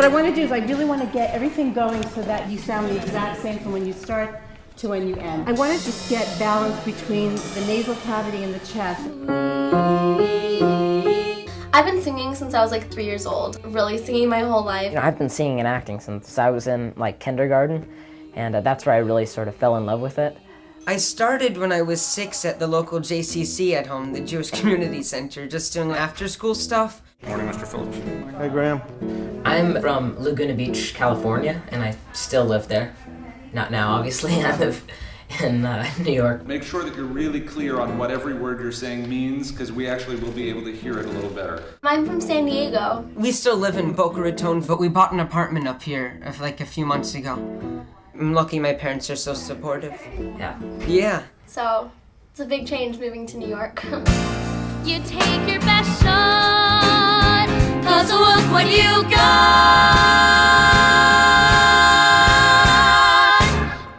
What I want to do is I really want to get everything going so that you sound the exact same from when you start to when you end. I want to just get balance between the nasal cavity and the chest. I've been singing since I was like 3 years old, really singing my whole life. You know, I've been singing and acting since I was in like kindergarten, and that's where I really sort of fell in love with it. I started when I was 6 at the local JCC at home, the Jewish Community Center, just doing after-school stuff. Morning, Mr. Phillips. Hey, Graham. I'm from Laguna Beach, California, and I still live there. Not now, obviously. I live in New York. Make sure that you're really clear on what every word you're saying means, because we actually will be able to hear it a little better. I'm from San Diego. We still live in Boca Raton, but we bought an apartment up here like a few months ago. I'm lucky my parents are so supportive. Yeah. Yeah. So, it's a big change moving to New York. You take your best shot, 'cause look what you got.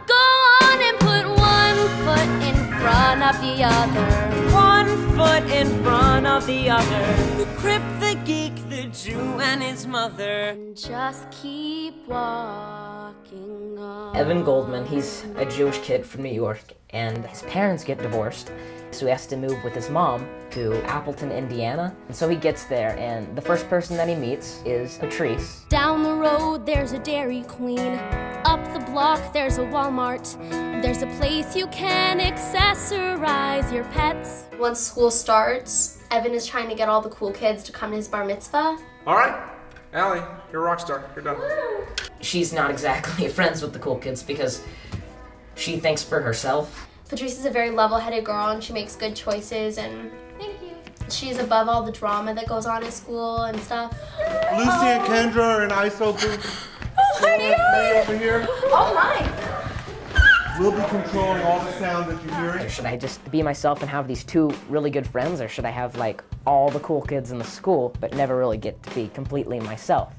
Go on and put one foot in front of the other. One foot in front of the other. The Crip, the Geek, the Jew, and his mother. And just keep walking on. Evan Goldman, he's a Jewish kid from New York, and his parents get divorced, so he has to move with his mom to Appleton, Indiana. And so he gets there, and the first person that he meets is Patrice. Down the road, there's a Dairy Queen. Up the block, there's a Walmart. There's a place you can accessorize your pets. Once school starts, Evan is trying to get all the cool kids to come to his bar mitzvah. All right, Allie, you're a rock star. You're done. She's not exactly friends with the cool kids because she thinks for herself. Patrice is a very level-headed girl, and she makes good choices, and thank you. She's above all the drama that goes on at school and stuff. Lucy and Kendra are in ISO booth. Over here. Oh my! We'll be controlling all the sound that you're hearing. Or should I just be myself and have these two really good friends, or should I have like all the cool kids in the school but never really get to be completely myself?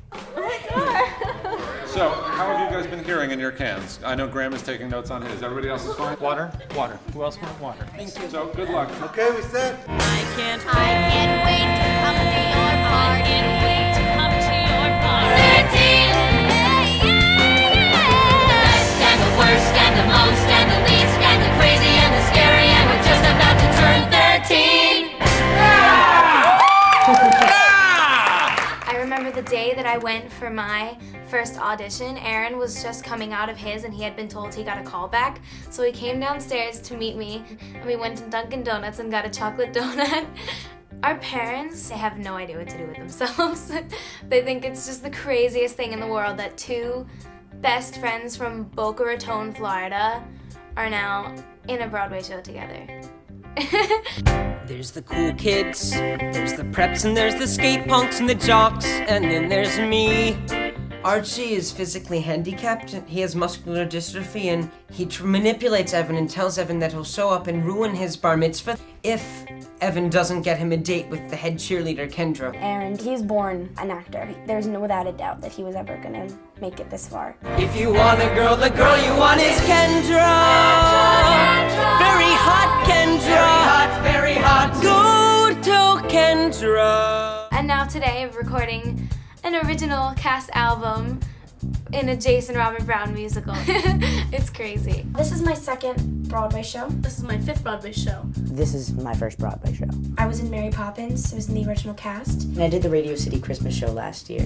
So, how have you guys been hearing in your cans? I know Graham is taking notes on his. Everybody else is fine? Water, water. Who else wants water? Thank you. So, good luck. Okay, we set. I can't wait to come to your party. I can't wait to come to your party. 13! The best and the worst and the most and the least and the crazy and the scary, and we're just about to turn 13! I remember the day that I went for my first audition. Aaron was just coming out of his and he had been told he got a call back. So he came downstairs to meet me and we went to Dunkin' Donuts and got a chocolate donut. Our parents, they have no idea what to do with themselves. They think it's just the craziest thing in the world that two best friends from Boca Raton, Florida are now in a Broadway show together. There's the cool kids, there's the preps, and there's the skate punks and the jocks, and then there's me. Archie is physically handicapped, he has muscular dystrophy, and he manipulates Evan and tells Evan that he'll show up and ruin his bar mitzvah if Evan doesn't get him a date with the head cheerleader, Kendra. And he's born an actor. There's no without a doubt that he was ever gonna make it this far. If you want a girl, the girl you want is Kendra. Very hot, Kendra. Very hot, very hot. Go to Kendra. And now today I'm recording an original cast album in a Jason Robert Brown musical. It's crazy. This is my second Broadway show. This is my 5th Broadway show. This is my first Broadway show. I was in Mary Poppins. I was in the original cast. And I did the Radio City Christmas show last year.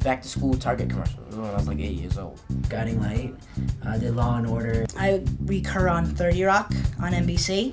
Back to school Target commercial when I was like 8 years old. Guiding Light. I did Law and Order. I recur on 30 Rock on NBC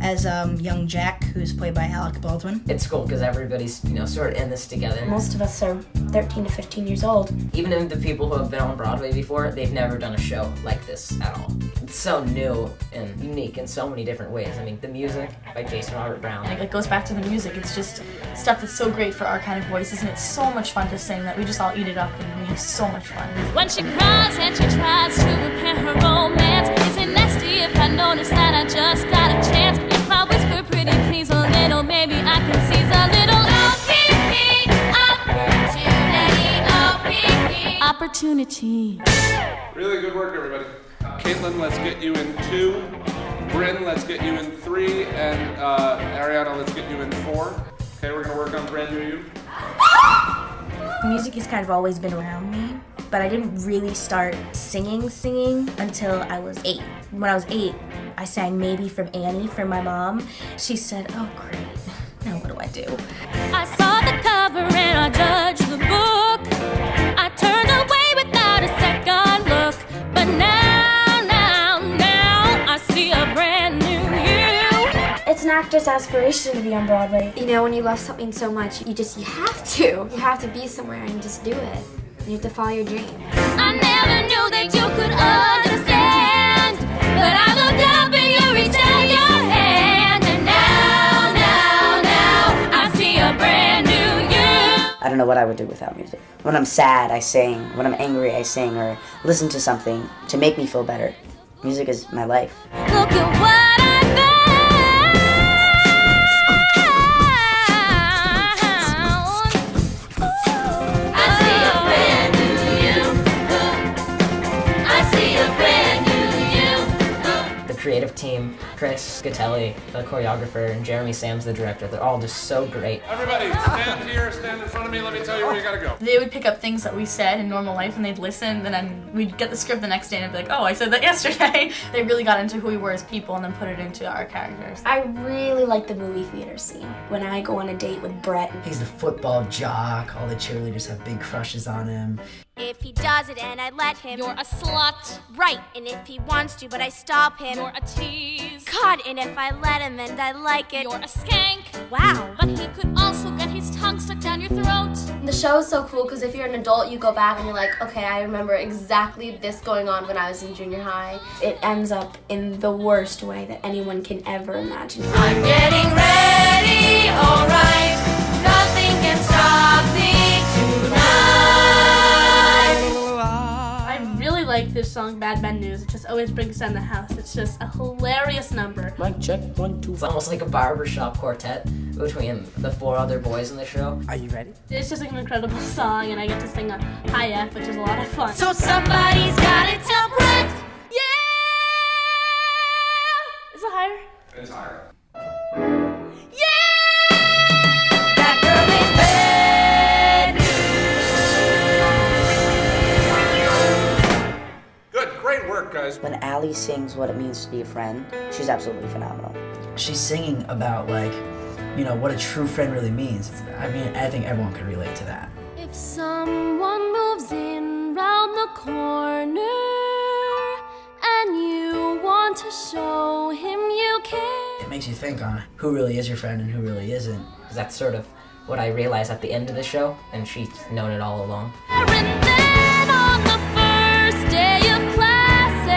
as young Jack, who's played by Alec Baldwin. It's cool because everybody's, sort of in this together. Most of us are 13 to 15 years old. Even the people who have been on Broadway before, they've never done a show like this at all. It's so new and unique in so many different ways. I mean, the music by Jason Robert Brown. It goes back to the music. It's just stuff that's so great for our kind of voices, and it's so much fun to sing that we just all eat it up and we have so much fun. When she cries and she tries to repair her romance, is it nasty if I notice that I just got a chance? If I whisper pretty please a little, maybe I can seize a little opportunity. Really good work, everybody. Caitlin, let's get you in 2. Bryn, let's get you in 3. And Ariana, let's get you in 4. Okay, we're gonna work on Brand New You. Music has kind of always been around me, but I didn't really start singing until I was 8. When I was 8, I sang Maybe from Annie for my mom. She said, oh great, now what do I do? I saw the cover and I judged the book. I turned away without a second look. But now I see a brand new you. It's an actor's aspiration to be on Broadway. You know, when you love something so much, you have to. You have to be somewhere and just do it. You have to follow your dream. I never knew that you could understand, but I looked up and you reached out your hand, and now I see a brand new you. I don't know what I would do without music. When I'm sad, I sing. When I'm angry, I sing or listen to something to make me feel better. Music is my life. Look at what I found. I see a brand new you. I see a brand new you. The creative team, Chris Gatelli, the choreographer, and Jeremy Sams, the director, they're all just so great. Everybody, stand here, stand in front of me, let me tell you where you gotta go. They would pick up things that we said in normal life and they'd listen, and then we'd get the script the next day and it'd be like, oh, I said that yesterday. They really got into who we were as people and then put it into our characters. I really like the movie theater scene. When I go on a date with Brett. He's the football jock. All the cheerleaders have big crushes on him. If he does it and I let him, you're a slut. Right, and if he wants to but I stop him, you're a tease. God, and if I let him and I like it, you're a skank. Wow. But he could also get his tongue stuck down your throat. The show is so cool because if you're an adult, you go back and you're like, okay, I remember exactly this going on when I was in junior high. It ends up in the worst way that anyone can ever imagine. I'm getting ready, alright. Nothing can stop me tonight. I really like this song, Bad Bad News. It just always brings down the house. It's just a hilarious number. Mic check, 1, 2. It's almost like a barbershop quartet between the 4 other boys in the show. Are you ready? It's just like an incredible song, and I get to sing a high F, which is a lot of fun. So somebody's gotta tell Brett. Yeah! Is it higher? It's higher. That girl is bad news. Good, great work, guys. When Allie sings what it means to be a friend, she's absolutely phenomenal. She's singing about, like, you know, what a true friend really means. I mean, I think everyone could relate to that. If someone moves in round the corner and you want to show him you care. It makes you think on who really is your friend and who really isn't. Because that's sort of what I realized at the end of the show, and she's known it all along. And then on the first day of classes,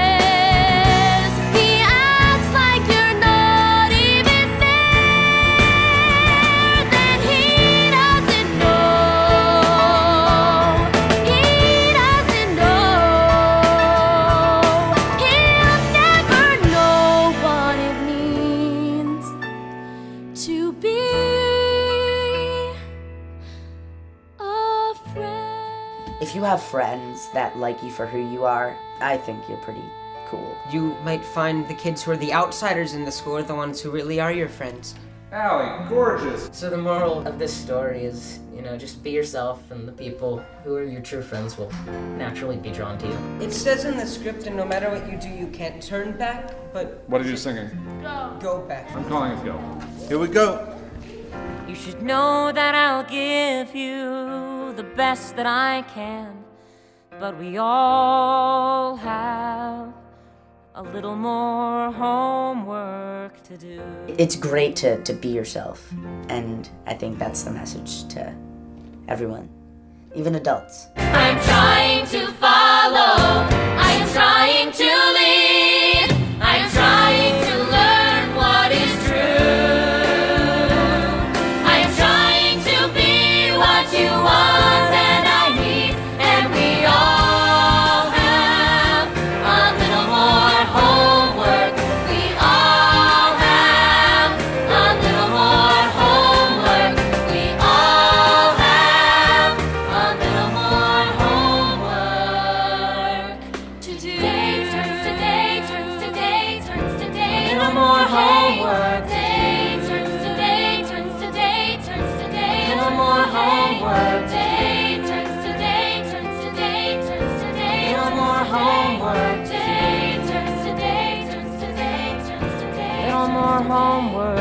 he acts like you're not even there. Then he doesn't know. He doesn't know. He'll never know what it means to be a friend. If you have friends that like you for who you are, I think you're pretty cool. You might find the kids who are the outsiders in the school are the ones who really are your friends. Allie, gorgeous. So the moral of this story is, you know, just be yourself, and the people who are your true friends will naturally be drawn to you. It says in the script, and no matter what you do, you can't turn back, but What are you singing? go back. I'm calling it go. Here we go. You should know that I'll give you the best that I can, but we all have a little more homework to do. It's great to be yourself, and I think that's the message to everyone, even adults. I'm trying to follow, I'm trying to lead, I'm trying to learn what is true. I'm trying to be what you want and I need, and we all have a little more homework. We all have a little more homework. We all have a little more homework my homework.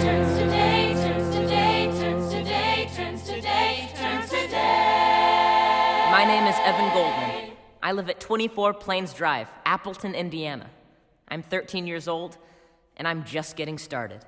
Turns today, turns today, turns today, turns today, turns today. My name is Evan Goldman. I live at 24 Plains Drive, Appleton, Indiana. I'm 13 years old, and I'm just getting started.